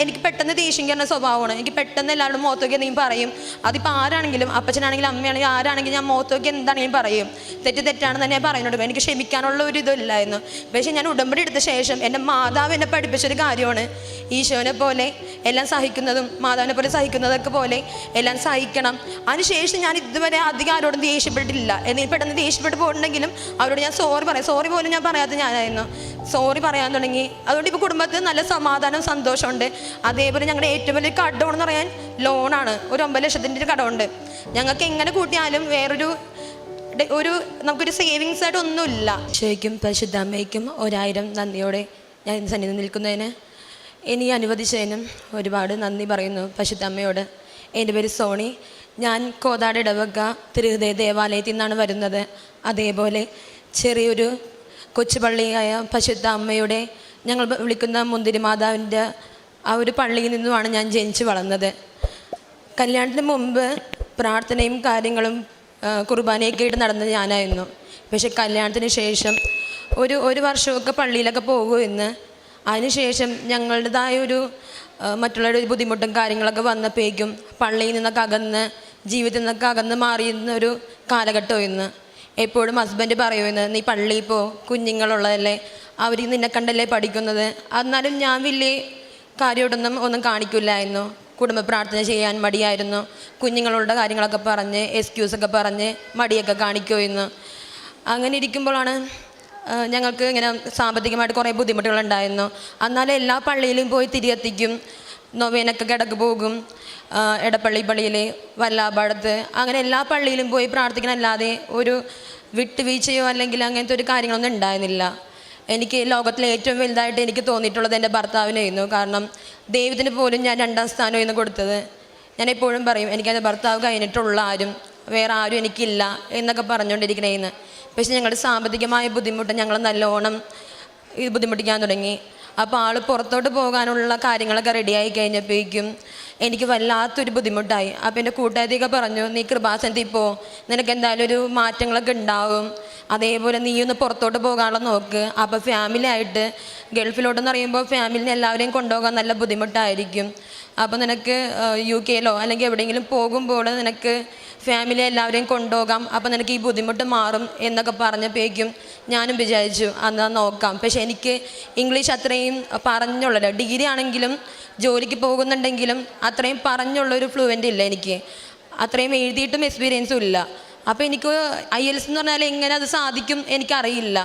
എനിക്ക് പെട്ടെന്ന് ദേഷ്യം കയറുന്ന സ്വഭാവമാണ്. എനിക്ക് പെട്ടെന്ന് എല്ലാവരും മുഖത്തൊക്കെ എന്തെങ്കിലും പറയും. അതിപ്പോൾ ആരാണെങ്കിലും, അപ്പച്ചനാണെങ്കിലും അമ്മയാണെങ്കിലും ആരാണെങ്കിലും ഞാൻ മുഖത്തൊക്കെ എന്താണെങ്കിലും പറയും. തെറ്റാണെന്ന് തന്നെ പറയുന്നുണ്ട്. എനിക്ക് ക്ഷമിക്കാനുള്ള ഒരു ഇതില്ലായിരുന്നു. പക്ഷേ ഞാൻ ഉടമ്പടി എടുത്ത ശേഷം എൻ്റെ മാതാവ് എന്നെ പഠിപ്പിച്ചൊരു കാര്യമാണ്, ഈശോനെ പോലെ എല്ലാം സഹിക്കുന്നതും മാതാവിനെ പോലെ സഹിക്കുന്നതൊക്കെ പോലെ എല്ലാം സഹിക്കണം. അതിനുശേഷം ഞാൻ ഇതുവരെ അധികം ആരോടും ദേഷ്യപ്പെട്ടിട്ടില്ല. എന്തെങ്കിലും പെട്ടെന്ന് ദേഷ്യപ്പെട്ട് പോയിട്ടുണ്ടെങ്കിലും അവരോട് ഞാൻ സോറി പോലും ഞാൻ പറയാത്ത ഞാനായിരുന്നു. സോറി പറയാൻ തുടങ്ങി. അതുകൊണ്ട് ഇപ്പോൾ കുടുംബത്തിൽ നല്ല സമാധാനം സന്തോഷമുണ്ട്. അതേപോലെ ഞങ്ങളുടെ ഏറ്റവും വലിയ കടമെന്ന് പറയാൻ ലോണാണ്. ഒരു 9 ലക്ഷത്തിൻ്റെ ഒരു കടമുണ്ട്. ഞങ്ങൾക്ക് എങ്ങനെ കൂട്ടിയാലും നമുക്കൊരു സേവിങ്സ് ആയിട്ട് ഒന്നുമില്ല. ശരിക്കും പരിശുദ്ധ അമ്മയ്ക്കും 1000 നന്ദിയോടെ ഞാൻ സന്നിധി നിൽക്കുന്നതിന് ഇനി അനുവദിച്ചതിനും ഒരുപാട് നന്ദി പറയുന്നു പരിശുദ്ധ അമ്മയോട്. എൻ്റെ പേര് സോണി. ഞാൻ കോതാട് ഇടവക തിരുഹൃദയ ദേവാലയത്തിൽ നിന്നാണ് വരുന്നത്. അതേപോലെ ചെറിയൊരു കൊച്ചുപള്ളിയായ പരിശുദ്ധ അമ്മയുടെ ഞങ്ങൾ വിളിക്കുന്ന മുന്തിരി മാതാവിൻ്റെ ആ ഒരു പള്ളിയിൽ നിന്നുമാണ് ഞാൻ ജനിച്ച് വളർന്നത്. കല്യാണത്തിന് മുമ്പ് പ്രാർത്ഥനയും കാര്യങ്ങളും കുർബാനയൊക്കെ ആയിട്ട് നടന്നത് ഞാനായിരുന്നു. പക്ഷേ കല്യാണത്തിന് ശേഷം ഒരു വർഷമൊക്കെ പള്ളിയിലൊക്കെ പോകുമെന്ന്, അതിനുശേഷം ഞങ്ങളുടേതായൊരു മറ്റുള്ളവരുടെ ഒരു ബുദ്ധിമുട്ടും കാര്യങ്ങളൊക്കെ വന്നപ്പോഴേക്കും പള്ളിയിൽ നിന്നൊക്കെ അകന്ന്, ജീവിതത്തിൽ നിന്നൊക്കെ അകന്ന് മാറിയിരുന്നൊരു കാലഘട്ടമായിരുന്നു. എപ്പോഴും ഹസ്ബൻഡ് പറയുമെന്ന്, നീ പള്ളിയിൽ പോ, കുഞ്ഞുങ്ങളുള്ളതല്ലേ, അവർ നിന്നെ കണ്ടല്ലേ പഠിക്കുന്നത്. എന്നാലും ഞാൻ വലിയ കാര്യമായിട്ടൊന്നും കാണിക്കില്ലായിരുന്നു. കുടുംബ പ്രാർത്ഥന ചെയ്യാൻ മടിയായിരുന്നു. കുഞ്ഞുങ്ങളുടെ കാര്യങ്ങളൊക്കെ പറഞ്ഞ് എക്സ്ക്യൂസൊക്കെ പറഞ്ഞ് മടിയൊക്കെ കാണിക്കുമായിരുന്നു. അങ്ങനെ ഇരിക്കുമ്പോഴാണ് ഞങ്ങൾക്ക് ഇങ്ങനെ സാമ്പത്തികമായിട്ട് കുറേ ബുദ്ധിമുട്ടുകളുണ്ടായിരുന്നു. എന്നാലും എല്ലാ പള്ളിയിലും പോയി തിരികെത്തിക്കും, നൊവേനൊക്കെ കിടക്ക് പോകും. പള്ളിയിൽ വല്ലാപാടത്ത് അങ്ങനെ എല്ലാ പള്ളിയിലും പോയി പ്രാർത്ഥിക്കണമല്ലാതെ ഒരു വിട്ടുവീഴ്ചയോ അല്ലെങ്കിൽ അങ്ങനത്തെ ഒരു കാര്യങ്ങളൊന്നും ഉണ്ടായിരുന്നില്ല. എനിക്ക് ലോകത്തിലെ ഏറ്റവും വലുതായിട്ട് എനിക്ക് തോന്നിയിട്ടുള്ളത് എൻ്റെ ഭർത്താവിനായിരുന്നു. കാരണം ദൈവത്തിന് പോലും ഞാൻ 2ാം സ്ഥാനമായിരുന്നു കൊടുത്തത്. ഞാൻ എപ്പോഴും പറയും, എനിക്കത് ഭർത്താവ് കഴിഞ്ഞിട്ടുള്ള വേറെ ആരും എനിക്കില്ല എന്നൊക്കെ പറഞ്ഞുകൊണ്ടിരിക്കണേന്ന്. പക്ഷേ ഞങ്ങളുടെ സാമ്പത്തികമായ ബുദ്ധിമുട്ട് ഞങ്ങൾ നല്ലോണം ബുദ്ധിമുട്ടിക്കാൻ തുടങ്ങി. അപ്പോൾ ആൾ പുറത്തോട്ട് പോകാനുള്ള കാര്യങ്ങളൊക്കെ റെഡിയായി കഴിഞ്ഞപ്പോഴേക്കും എനിക്ക് വല്ലാത്തൊരു ബുദ്ധിമുട്ടായി. അപ്പോൾ എൻ്റെ കൂട്ടുകാരിയൊക്കെ പറഞ്ഞു, നീ കൃപാസനത്തിൽ പോ, നിനക്ക് എന്തായാലും ഒരു മാറ്റങ്ങളൊക്കെ ഉണ്ടാവും, അതേപോലെ നീ ഒന്ന് പുറത്തോട്ട് പോകാനുള്ള നോക്ക്. അപ്പോൾ ഫാമിലി ആയിട്ട് ഗൾഫിലോട്ടെന്ന് പറയുമ്പോൾ ഫാമിലിനെ എല്ലാവരെയും കൊണ്ടുപോകാൻ നല്ല ബുദ്ധിമുട്ടായിരിക്കും. അപ്പോൾ നിനക്ക് UK അല്ലെങ്കിൽ എവിടെയെങ്കിലും പോകുമ്പോൾ നിനക്ക് ഫാമിലി എല്ലാവരെയും കൊണ്ടുപോകാം, അപ്പോൾ നിനക്ക് ഈ ബുദ്ധിമുട്ട് മാറും എന്നൊക്കെ പറഞ്ഞപ്പോഴേക്കും ഞാനും വിചാരിച്ചു എന്നാൽ നോക്കാം. പക്ഷേ എനിക്ക് ഇംഗ്ലീഷ് അത്രയും പറഞ്ഞുള്ളൂ. ഡിഗ്രി ആണെങ്കിലും ജോലിക്ക് പോകുന്നുണ്ടെങ്കിലും അത്രയും പറഞ്ഞുള്ളൊരു ഫ്ലുവൻ്റ് ഇല്ല എനിക്ക്. അത്രയും എഴുതിയിട്ടും എക്സ്പീരിയൻസും ഇല്ല. അപ്പോൾ എനിക്ക് IELTS എന്ന് പറഞ്ഞാൽ എങ്ങനെ അത് സാധിക്കും എനിക്കറിയില്ല.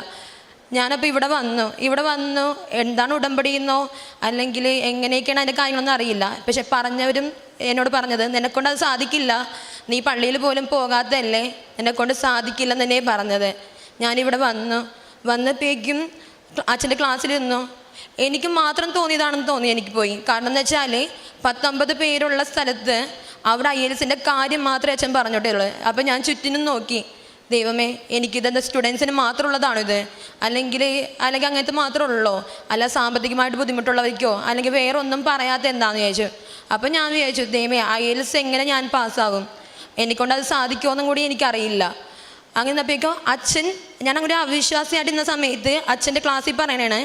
ഞാനപ്പോൾ ഇവിടെ വന്നു എന്താണ് ഉടമ്പടിയെന്നോ അല്ലെങ്കിൽ എങ്ങനെയൊക്കെയാണ് അതിൻ്റെ കാര്യങ്ങളൊന്നും അറിയില്ല. പക്ഷെ പറഞ്ഞവരും എന്നോട് പറഞ്ഞത്, നിന്നെക്കൊണ്ട് അത് സാധിക്കില്ല, നീ പള്ളിയിൽ പോലും പോകാത്തതല്ലേ, നിന്നെക്കൊണ്ട് സാധിക്കില്ലെന്ന് തന്നെ പറഞ്ഞത്. ഞാനിവിടെ വന്നപ്പോഴേക്കും അച്ഛൻ്റെ ക്ലാസ്സിലിരുന്നു. എനിക്ക് മാത്രം തോന്നിയതാണെന്ന് തോന്നി. എനിക്ക് പോയി. കാരണം എന്ന് വെച്ചാൽ 19 പേരുള്ള സ്ഥലത്ത് അവിടെ IELTSൻ്റെ കാര്യം മാത്രമേ അച്ഛൻ പറഞ്ഞിട്ടുള്ളൂ. അപ്പോൾ ഞാൻ ചുറ്റിനും നോക്കി, ദൈവമേ എനിക്കിതെന്താ സ്റ്റുഡൻസിന് മാത്രമുള്ളതാണോ ഇത്, അല്ലെങ്കിൽ അങ്ങനത്തെ മാത്രമേ ഉള്ളൂ, അല്ല സാമ്പത്തികമായിട്ട് ബുദ്ധിമുട്ടുള്ളവർക്കോ അല്ലെങ്കിൽ വേറെ ഒന്നും പറയാത്ത എന്താണെന്ന് ചോദിച്ചു. അപ്പോൾ ഞാൻ വിചാരിച്ചു, ദൈവമേ IELTS എങ്ങനെ ഞാൻ പാസ്സാവും, എനിക്കൊണ്ടത് സാധിക്കുമോയെന്നും കൂടി എനിക്കറിയില്ല. അങ്ങനെ അപ്പോഴേക്കും ഞാൻ അങ്ങനെ അവിശ്വാസിയായിട്ടിരുന്ന സമയത്ത് അച്ഛൻ്റെ ക്ലാസ്സിൽ പറയണേ,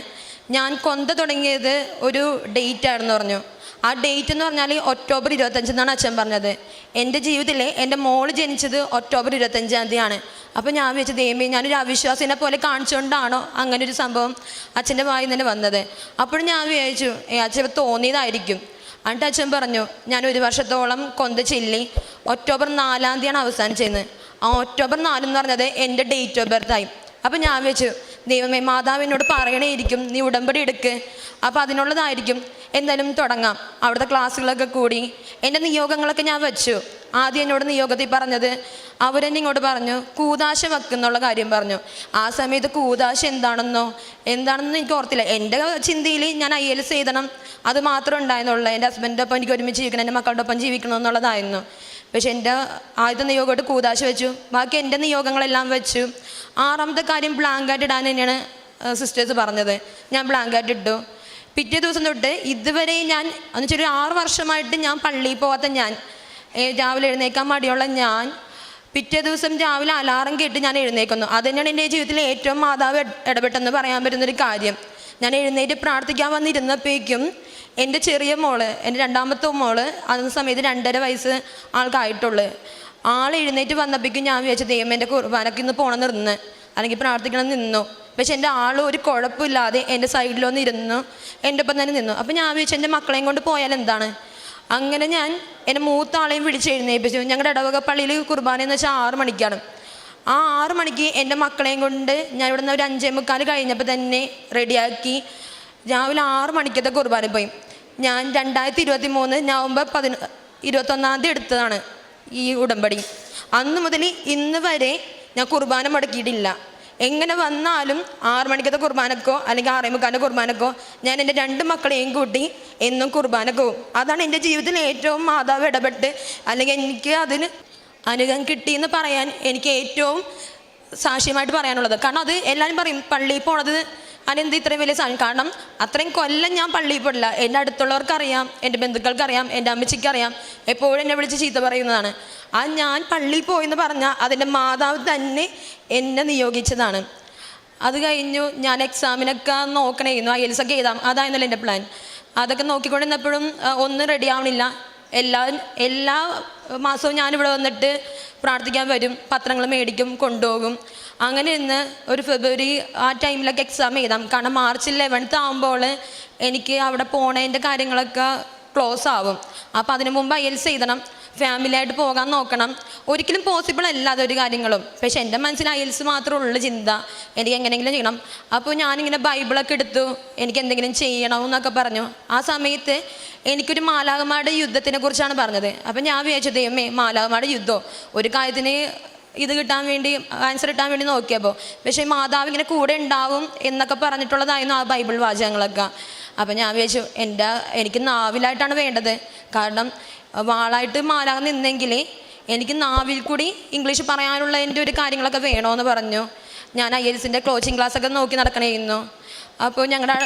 ഞാൻ കൊന്ത തുടങ്ങിയത് ഒരു ഡേറ്റ് ആണെന്ന് പറഞ്ഞു. ആ ഡേറ്റ് എന്ന് പറഞ്ഞാൽ ഒക്ടോബർ 25 എന്നാണ് അച്ഛൻ പറഞ്ഞത്. എൻ്റെ ജീവിതത്തിലെ എൻ്റെ മോള് ജനിച്ചത് ഒക്ടോബർ 25-ാം തീയതിയാണ്. അപ്പോൾ ഞാൻ വിചാരിച്ചു, ദൈവമേ ഞാനൊരു അവിശ്വാസിനെ പോലെ കാണിച്ചുകൊണ്ടാണോ അങ്ങനൊരു സംഭവം അച്ഛൻ്റെ വായിൽ നിന്ന് വന്നത്. അപ്പോഴും ഞാൻ വിചാരിച്ചു അച്ഛൻ തോന്നിയതായിരിക്കും. എന്നിട്ട് അച്ഛൻ പറഞ്ഞു, ഞാൻ 1 വർഷത്തോളം കൊന്ത ചെല്ലി ഒക്ടോബർ 4-ാം തീയതിയാണ് അവസാനിച്ചത്. ആ ഒക്ടോബർ 4 എന്ന് പറഞ്ഞത് എൻ്റെ ഡേറ്റ് ഓഫ് ബർത്തായി. അപ്പോൾ ഞാൻ വെച്ചു, ദൈവമേ മാതാവിനോട് പറയണേയിരിക്കും നീ ഉടമ്പടി എടുക്ക്, അപ്പോൾ അതിനുള്ളതായിരിക്കും, എന്തായാലും തുടങ്ങാം. അവിടുത്തെ ക്ലാസ്സുകളൊക്കെ കൂടി എൻ്റെ നിയോഗങ്ങളൊക്കെ ഞാൻ വെച്ചു. ആദ്യം എന്നോട് നിയോഗത്തിൽ പറഞ്ഞത്, അവരെന്നെ ഇങ്ങോട്ട് പറഞ്ഞു കൂതാശ വെക്കുന്നുള്ള കാര്യം പറഞ്ഞു. ആ സമയത്ത് കൂതാശ എന്താണെന്നോ എനിക്ക് ഓർത്തില്ല. എൻ്റെ ചിന്തയിൽ ഞാൻ IELTS എഴുതണം, അത് മാത്രമേ ഉണ്ടായിരുന്നുള്ളൂ. എൻ്റെ ഹസ്ബൻഡിൻ്റെ ഒപ്പം എനിക്ക് ഒരുമിച്ച് ജീവിക്കണം, എൻ്റെ മക്കളുടെ ഒപ്പം ജീവിക്കണം എന്നുള്ളതായിരുന്നു. പക്ഷെ എൻ്റെ ആദ്യത്തെ നിയോഗമായിട്ട് കൂതാശ വെച്ചു. ബാക്കി എൻ്റെ നിയോഗങ്ങളെല്ലാം വെച്ചു. 6ാമത്തെ കാര്യം ബ്ലാങ്കായിട്ട് ഇടാൻ തന്നെയാണ് സിസ്റ്റേഴ്സ് പറഞ്ഞത്. ഞാൻ ബ്ലാങ്കായിട്ട് ഇട്ടു. പിറ്റേ ദിവസം തൊട്ട് ഇതുവരെ ഞാൻ എന്നുവെച്ചാൽ 6 വർഷമായിട്ട് ഞാൻ പള്ളിയിൽ പോകാത്ത ഞാൻ, രാവിലെ എഴുന്നേക്കാൻ മടിയുള്ള ഞാൻ, പിറ്റേ ദിവസം രാവിലെ അലാറം കേട്ട് ഞാൻ എഴുന്നേക്കുന്നു. അത് തന്നെയാണ് എൻ്റെ ജീവിതത്തിലെ ഏറ്റവും മാതാവ് ഇടപെട്ടെന്ന് പറയാൻ പറ്റുന്നൊരു കാര്യം. ഞാൻ എഴുന്നേറ്റ് പ്രാർത്ഥിക്കാൻ വന്നിരുന്നപ്പോഴേക്കും എൻ്റെ ചെറിയ മോള്, എൻ്റെ രണ്ടാമത്തെ മോള് അന്ന സമയത്ത് 2.5 വയസ്സ് ആൾക്കായിട്ടുള്ളു. ആൾ എഴുന്നേറ്റ് വന്നപ്പോഴേക്കും ഞാൻ വിചാരിച്ചു ദൈവം എൻ്റെ കുർബാനയ്ക്ക് ഇന്ന് പോകണം നിന്ന്, അല്ലെങ്കിൽ പ്രാർത്ഥിക്കണം നിന്നു. പക്ഷെ എൻ്റെ ആൾ ഒരു കുഴപ്പമില്ലാതെ എൻ്റെ സൈഡിലൊന്ന് ഇരുന്നു, എൻ്റെ ഒപ്പം തന്നെ നിന്നു. അപ്പം ഞാൻ വിചാരിച്ചു എൻ്റെ മക്കളെയും കൊണ്ട് പോയാൽ എന്താണ്. അങ്ങനെ ഞാൻ എൻ്റെ മൂത്ത ആളെയും വിളിച്ച് എഴുന്നേൽപ്പിച്ചു. ഞങ്ങളുടെ ഇടവക പള്ളിയിൽ കുർബാന എന്ന് വെച്ചാൽ 6 മണിക്കാണ്. ആ 6 മണിക്ക് എൻ്റെ മക്കളെയും കൊണ്ട് ഞാൻ ഇവിടെ നിന്ന് ഒരു 5:45 കഴിഞ്ഞപ്പോൾ തന്നെ റെഡിയാക്കി രാവിലെ 6 മണിക്കത്തെ കുർബാന പോയി. ഞാൻ 2023 നവംബർ 21 എടുത്തതാണ് ഈ ഉടമ്പടി. അന്ന് മുതൽ ഇന്ന് വരെ ഞാൻ കുർബാന മുടക്കിയിട്ടില്ല. എങ്ങനെ വന്നാലും 6 മണിക്കത്തെ കുർബാനക്കോ അല്ലെങ്കിൽ 6:45 കുർബാനക്കോ ഞാൻ എൻ്റെ 2 മക്കളെയും കൂട്ടി എന്നും കുർബാനക്ക് പോകും. അതാണ് എൻ്റെ ജീവിതത്തിൽ ഏറ്റവും മാതാവ് ഇടപെട്ട് അല്ലെങ്കിൽ എനിക്ക് അതിന് അനുഗ്രഹം കിട്ടിയെന്ന് പറയാൻ എനിക്ക് ഏറ്റവും സാക്ഷ്യമായിട്ട് പറയാനുള്ളത്. കാരണം അത് എല്ലാവരും പറയും പള്ളിയിൽ പോണത് അതെന്ത് ഇത്രയും വലിയ സാധനം. കാരണം അത്രയും കൊല്ലം ഞാൻ പള്ളിയിൽ പോയില്ല. എൻ്റെ അടുത്തുള്ളവർക്കറിയാം, എൻ്റെ ബന്ധുക്കൾക്കറിയാം, എൻ്റെ അമ്മച്ചിക്കറിയാം. എപ്പോഴും എന്നെ വിളിച്ച് ചീത്ത പറയുന്നതാണ്. ആ ഞാൻ പള്ളിയിൽ പോയെന്ന് പറഞ്ഞാൽ അതിൻ്റെ മാതാവ് തന്നെ എന്നെ നിയോഗിച്ചതാണ്. അത് കഴിഞ്ഞു ഞാൻ എക്സാമിനൊക്കെ നോക്കണമായിരുന്നു, IELTS ഒക്കെ എഴുതാം, അതായിരുന്നല്ലോ എൻ്റെ പ്ലാൻ. അതൊക്കെ നോക്കിക്കൊണ്ടിരുന്നപ്പോഴും ഒന്നും റെഡി ആവണില്ല. എല്ലാ മാസവും ഞാനിവിടെ വന്നിട്ട് പ്രാർത്ഥിക്കാൻ വരും, പത്രങ്ങൾ മേടിക്കും, കൊണ്ടുപോകും. അങ്ങനെ ഇന്ന് ഒരു ഫെബ്രുവരി ആ ടൈമിലൊക്കെ എക്സാം എഴുതാം. കാരണം മാർച്ച് 11 ആകുമ്പോൾ എനിക്ക് അവിടെ പോണതിൻ്റെ കാര്യങ്ങളൊക്കെ ക്ലോസ് ആവും. അപ്പോൾ അതിനു മുമ്പ് IELTS എഴുതണം, ഫാമിലിയായിട്ട് പോകാൻ നോക്കണം. ഒരിക്കലും പോസിബിൾ അല്ല അതൊരു കാര്യങ്ങളും. പക്ഷെ എൻ്റെ മനസ്സിൽ IELTS മാത്രമേ ഉള്ളൂ ചിന്ത, എനിക്ക് എങ്ങനെയെങ്കിലും ചെയ്യണം. അപ്പോൾ ഞാനിങ്ങനെ ബൈബിളൊക്കെ എടുത്തു, എനിക്ക് എന്തെങ്കിലും ചെയ്യണമെന്നൊക്കെ പറഞ്ഞു. ആ സമയത്ത് എനിക്കൊരു മാലാഖമാരുടെ യുദ്ധത്തിനെ കുറിച്ചാണ് പറഞ്ഞത്. അപ്പം ഞാൻ വിചാരിച്ചു ദൈവമേ മാലാഖമാരുടെ യുദ്ധമോ, ഒരു കാര്യത്തിന് ഇത് കിട്ടാൻ വേണ്ടി ആൻസർ കിട്ടാൻ വേണ്ടി നോക്കിയപ്പോൾ പക്ഷേ മാതാവ് ഇങ്ങനെ കൂടെ ഉണ്ടാവും എന്നൊക്കെ പറഞ്ഞിട്ടുള്ളതായിരുന്നു ആ ബൈബിൾ വാചകങ്ങളൊക്കെ. അപ്പം ഞാൻ വിചാരിച്ചു എനിക്ക് നാവിലായിട്ടാണ് വേണ്ടത്. കാരണം വാളായിട്ട് മാലാഖ നിന്നെങ്കിൽ എനിക്ക് നാവിൽ കൂടി ഇംഗ്ലീഷ് പറയാനുള്ള എൻ്റെ ഒരു കാര്യങ്ങളൊക്കെ വേണമെന്ന് പറഞ്ഞു. ഞാൻ IELTSൻ്റെ കോച്ചിങ് ക്ലാസ്സൊക്കെ നോക്കി നടക്കണമായിരുന്നു. അപ്പോൾ ഞങ്ങളുടെ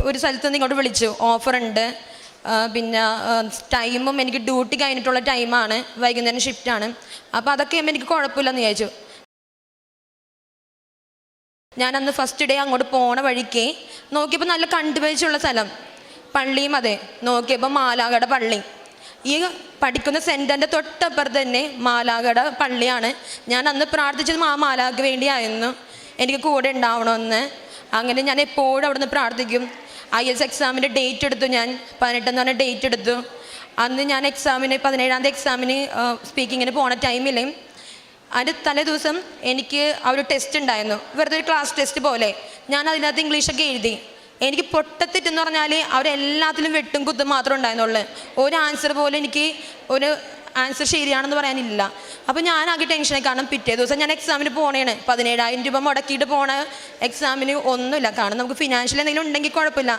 ഒരു സ്ഥലത്ത് നിന്ന് ഇങ്ങോട്ട് വിളിച്ചു, ഓഫറുണ്ട്, പിന്നെ ടൈമും എനിക്ക് ഡ്യൂട്ടി കഴിഞ്ഞിട്ടുള്ള ടൈമാണ്, വൈകുന്നേരം ഷിഫ്റ്റാണ്. അപ്പോൾ അതൊക്കെ എനിക്ക് കുഴപ്പമില്ലെന്ന് വിചാരിച്ചു. ഞാനന്ന് ഫസ്റ്റ് ഡേ അങ്ങോട്ട് പോണ വഴിക്ക് നോക്കിയപ്പോൾ നല്ല കണ്ടുപരിച്ചുള്ള സ്ഥലം, പള്ളിയും അതെ. നോക്കിയപ്പോൾ മാലാഖയുടെ പള്ളി. ഈ പഠിക്കുന്ന സെൻറ്ററിൻ്റെ തൊട്ടപ്പുറത്ത് തന്നെ മാലാഖയുടെ പള്ളിയാണ്. ഞാൻ അന്ന് പ്രാർത്ഥിച്ചത് ആ മാലാഖയ്ക്ക് വേണ്ടിയായിരുന്നു, എനിക്ക് കൂടെ ഉണ്ടാവണമെന്ന്. അങ്ങനെ ഞാൻ എപ്പോഴും അവിടെ നിന്ന് പ്രാർത്ഥിക്കും. IELTS എക്സാമിൻ്റെ ഡേറ്റ് എടുത്തു. ഞാൻ 18 എന്ന് പറഞ്ഞ ഡേറ്റ് എടുത്തു. അന്ന് ഞാൻ എക്സാമിന് 17-ാം തീയതി എക്സാമിന് സ്പീക്കിങ്ങിന് പോണ ടൈമിൽ അതിൻ്റെ തലേ ദിവസം എനിക്ക് ആ ഒരു ടെസ്റ്റ് ഉണ്ടായിരുന്നു, വെറുതെ ഒരു ക്ലാസ് ടെസ്റ്റ് പോലെ. ഞാൻ അതിനകത്ത് ഇംഗ്ലീഷൊക്കെ എഴുതി. എനിക്ക് പൊട്ടത്തെറ്റെന്ന് പറഞ്ഞാൽ അവരെല്ലാത്തിലും വെട്ടും കുത്തും മാത്രമേ ഉണ്ടായിരുന്നുള്ളൂ. ഒരു ആൻസർ പോലും എനിക്ക് ഒരു ആൻസർ ശരിയാണെന്ന് പറയാനില്ല. അപ്പോൾ ഞാനാകെ ടെൻഷനായി. കാരണം പിറ്റേ ദിവസം ഞാൻ എക്സാമിന് പോണേണ്, 17,000 രൂപ മുടക്കിയിട്ട് പോണ എക്സാമിന് ഒന്നുമില്ല. കാരണം നമുക്ക് ഫിനാൻഷ്യൽ എന്തെങ്കിലും ഉണ്ടെങ്കിൽ കുഴപ്പമില്ല,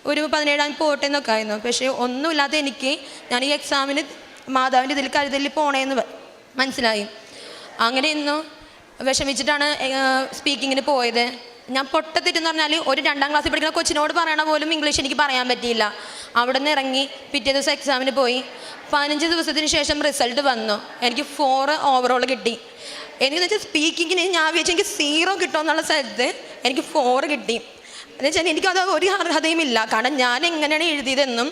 ഒരു 17,000 പോട്ടെ എന്നൊക്കെ ആയിരുന്നു. പക്ഷേ ഒന്നുമില്ലാത്ത എനിക്ക് ഞാൻ ഈ എക്സാമിന് മാതാവിൻ്റെ ഇതിൽ കരുതലിൽ പോണേന്ന് മനസ്സിലായി. അങ്ങനെ ഇന്നു വിഷമിച്ചിട്ടാണ് സ്പീക്കിങ്ങിന് പോയത്. ഞാൻ പൊട്ടത്തെറ്റെന്ന് പറഞ്ഞാൽ ഒരു 2ാം ക്ലാസ്സിൽ പഠിക്കുന്ന കൊച്ചിനോട് പറയണ പോലും ഇംഗ്ലീഷ് എനിക്ക് പറയാൻ പറ്റിയില്ല. അവിടെ നിന്ന് ഇറങ്ങി പിറ്റേ ദിവസം എക്സാമിന് പോയി. 15 ദിവസത്തിന് ശേഷം റിസൾട്ട് വന്നു. എനിക്ക് 4 ഓവറോൾ കിട്ടി. എനിക്കെന്ന് വെച്ചാൽ സ്പീക്കിങ്ങിന് ഞാൻ വിചാരിച്ചു എനിക്ക് 0 കിട്ടുമെന്നുള്ള സ്ഥലത്ത് എനിക്ക് 4 കിട്ടി. എന്ന് വെച്ചാൽ എനിക്കത് ഒരു അർഹതയും ഇല്ല. കാരണം ഞാൻ എങ്ങനെയാണ് എഴുതിയതെന്നും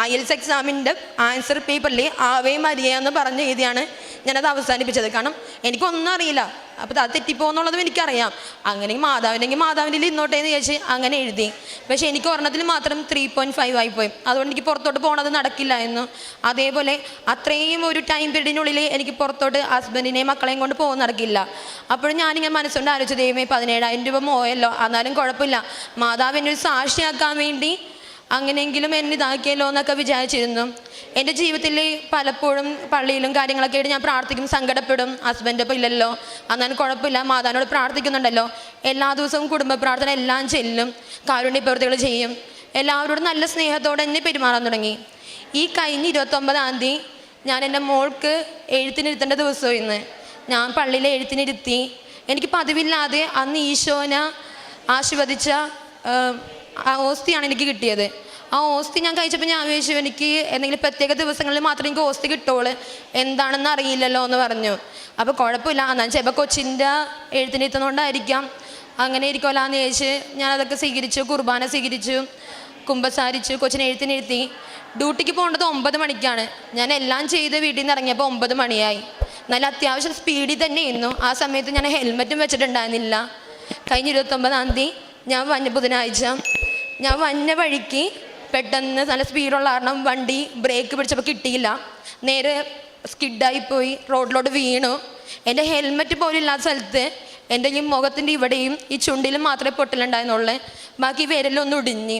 IELTS എക്സാമിൻ്റെ ആൻസർ പേപ്പറിൽ ആവേ മരിയ എന്ന് പറഞ്ഞ് എഴുതിയാണ് ഞാനത് അവസാനിപ്പിച്ചത്. കാരണം എനിക്കൊന്നും അറിയില്ല. അപ്പോൾ അത് തെറ്റിപ്പോന്നുള്ളതും എനിക്കറിയാം. അങ്ങനെ മാതാവിൻ്റെ ഇന്നോട്ടേ എന്ന് ചോദിച്ച് അങ്ങനെ എഴുതി. പക്ഷേ എനിക്ക് ഒരെണ്ണത്തിൽ മാത്രം 3.5 ആയിപ്പോയി. അതുകൊണ്ട് എനിക്ക് പുറത്തോട്ട് പോകണത് നടക്കില്ലായിരുന്നു. അതേപോലെ അത്രയും ഒരു ടൈം പീരീഡിനുള്ളിൽ എനിക്ക് പുറത്തോട്ട് ഹസ്ബൻഡിനെയും മക്കളെയും കൊണ്ട് പോകുന്ന നടക്കില്ല. അപ്പോഴും ഞാനിങ്ങനെ മനസ്സുകൊണ്ട് ആലോചിച്ചു ദൈവമേ 17,000 രൂപ പോയല്ലോ, എന്നാലും കുഴപ്പമില്ല, മാതാവ് എന്നെ ഒരു സാക്ഷിയാക്കാൻ വേണ്ടി അങ്ങനെയെങ്കിലും എന്നെ ഇതാക്കിയല്ലോ എന്നൊക്കെ വിചാരിച്ചിരുന്നു. എൻ്റെ ജീവിതത്തിൽ പലപ്പോഴും പള്ളിയിലും കാര്യങ്ങളൊക്കെ ആയിട്ട് ഞാൻ പ്രാർത്ഥിക്കും, സങ്കടപ്പെടും. ഹസ്ബൻഡ് ഇപ്പോൾ ഇല്ലല്ലോ, എന്നാലും കുഴപ്പമില്ല, മാതാവിനോട് പ്രാർത്ഥിക്കുന്നുണ്ടല്ലോ. എല്ലാ ദിവസവും കുടുംബ പ്രാർത്ഥന എല്ലാം ചെല്ലും, കാരുണ്യ പ്രവൃത്തികൾ ചെയ്യും. എല്ലാവരോടും നല്ല സ്നേഹത്തോടെ എന്നെ പെരുമാറാൻ തുടങ്ങി. ഈ കഴിഞ്ഞ 29-ാം തീയതി ഞാൻ എൻ്റെ മോൾക്ക് എഴുത്തിനിരുത്തേണ്ട ദിവസവും ഇന്ന് ഞാൻ പള്ളിയിലെ എഴുത്തിനിരുത്തി. എനിക്ക് പതിവില്ലാതെ അന്ന് ഈശോനെ ആശീർവദിച്ച ഓസ്തിയാണ് എനിക്ക് കിട്ടിയത്. ആ ഓസ്തി ഞാൻ കഴിച്ചപ്പോൾ ഞാൻ വിചാരിച്ചു എനിക്ക് എന്തെങ്കിലും പ്രത്യേക ദിവസങ്ങളിൽ മാത്രമേ എനിക്ക് ഓസ്തി കിട്ടുള്ളൂ, എന്താണെന്ന് അറിയില്ലല്ലോ എന്ന് പറഞ്ഞു. അപ്പോൾ കുഴപ്പമില്ല, എന്നാൽ ചിലപ്പോൾ കൊച്ചിൻ്റെ എഴുത്തിനിരുത്തുന്നതുകൊണ്ടായിരിക്കാം, അങ്ങനെ ഇരിക്കുമല്ലോ എന്ന് ചോദിച്ച് ഞാനതൊക്കെ സ്വീകരിച്ചു, കുർബാന സ്വീകരിച്ചു. കുമ്പസാരിച്ച് കൊച്ചിനെ എഴുത്തിനിരുത്തി. ഡ്യൂട്ടിക്ക് പോകേണ്ടത് 9 മണിക്കാണ്. ഞാൻ എല്ലാം ചെയ്ത് വീട്ടിൽ നിന്ന് ഇറങ്ങിയപ്പോൾ 9 മണിയായി. നല്ല അത്യാവശ്യം സ്പീഡിൽ തന്നെ ഇരുന്നു. ആ സമയത്ത് ഞാൻ ഹെൽമെറ്റും വെച്ചിട്ടുണ്ടായിരുന്നില്ല. കഴിഞ്ഞ 29-ാം തീയതി ബുധനാഴ്ച ഞാൻ വന്ന വഴിക്ക് പെട്ടെന്ന് നല്ല സ്പീഡുള്ള കാരണം വണ്ടി ബ്രേക്ക് പിടിച്ചപ്പോൾ കിട്ടിയില്ല. നേരെ സ്കിഡായിപ്പോയി റോഡിലോട്ട് വീണു. എൻ്റെ ഹെൽമെറ്റ് പോലും ഇല്ലാത്ത സ്ഥലത്ത് എൻ്റെ ഈ മുഖത്തിൻ്റെ ഇവിടെയും ഈ ചുണ്ടിലും മാത്രമേ പൊട്ടലുണ്ടായിരുന്നുള്ളൂ. ബാക്കി വിരലൊന്നും ഒടിഞ്ഞ്.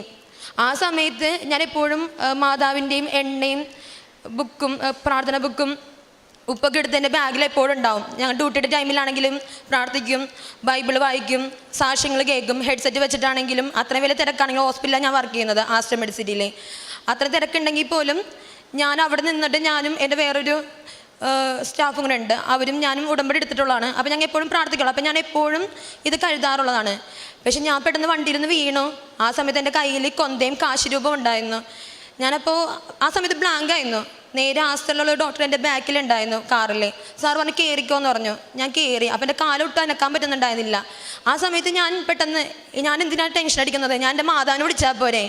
ആ സമയത്ത് ഞാൻ എപ്പോഴും മാതാവിൻ്റെയും എണ്ണയും ബുക്കും പ്രാർത്ഥന ബുക്കും ഉപ്പൊക്കെ എടുത്ത് എൻ്റെ ബാഗിൽ എപ്പോഴും ഉണ്ടാവും. ഞങ്ങൾ ഡ്യൂട്ടിയുടെ ടൈമിലാണെങ്കിലും പ്രാർത്ഥിക്കും, ബൈബിൾ വായിക്കും, സാക്ഷ്യങ്ങൾ കേൾക്കും. ഹെഡ്സെറ്റ് വെച്ചിട്ടാണെങ്കിലും അത്രയും വലിയ തിരക്കാണെങ്കിലും ഹോസ്പിറ്റലിലാണ് ഞാൻ വർക്ക് ചെയ്യുന്നത്, ആസ്റ്റർ മെഡിസിറ്റിയിൽ. അത്ര തിരക്കുണ്ടെങ്കിൽ പോലും ഞാൻ അവിടെ നിന്നിട്ട് ഞാനും എൻ്റെ വേറൊരു സ്റ്റാഫും കൂടെ ഉണ്ട്, അവരും ഞാനും ഉടമ്പടി എടുത്തിട്ടുള്ളതാണ്. അപ്പോൾ ഞങ്ങൾ എപ്പോഴും പ്രാർത്ഥിക്കുള്ളൂ. അപ്പോൾ ഞാൻ എപ്പോഴും ഇത് കരുതാറുള്ളതാണ്. പക്ഷെ ഞാൻ പെട്ടെന്ന് വണ്ടിയിൽ നിന്ന് വീണു. ആ സമയത്ത് എൻ്റെ കയ്യിൽ കൊന്തയും കാശ് രൂപം ഉണ്ടായിരുന്നു. ഞാനപ്പോൾ ആ സമയത്ത് ബ്ലാങ്ക് ആയിരുന്നു. നേരെ ആസ്റ്ററിലുള്ള ഡോക്ടർ എൻ്റെ ബാക്കിലുണ്ടായിരുന്നു കാറിൽ. സാർ പറഞ്ഞ് കയറിക്കോന്ന് പറഞ്ഞു. ഞാൻ കയറി. അപ്പം എൻ്റെ കാലൊട്ട് അനക്കാൻ പറ്റുന്നുണ്ടായിരുന്നില്ല. ആ സമയത്ത് ഞാൻ പെട്ടെന്ന് ഞാൻ എന്തിനാണ് ടെൻഷൻ അടിക്കുന്നത്, ഞാൻ എൻ്റെ മാതാവിനെ വിളിച്ചാൽ പോരെ.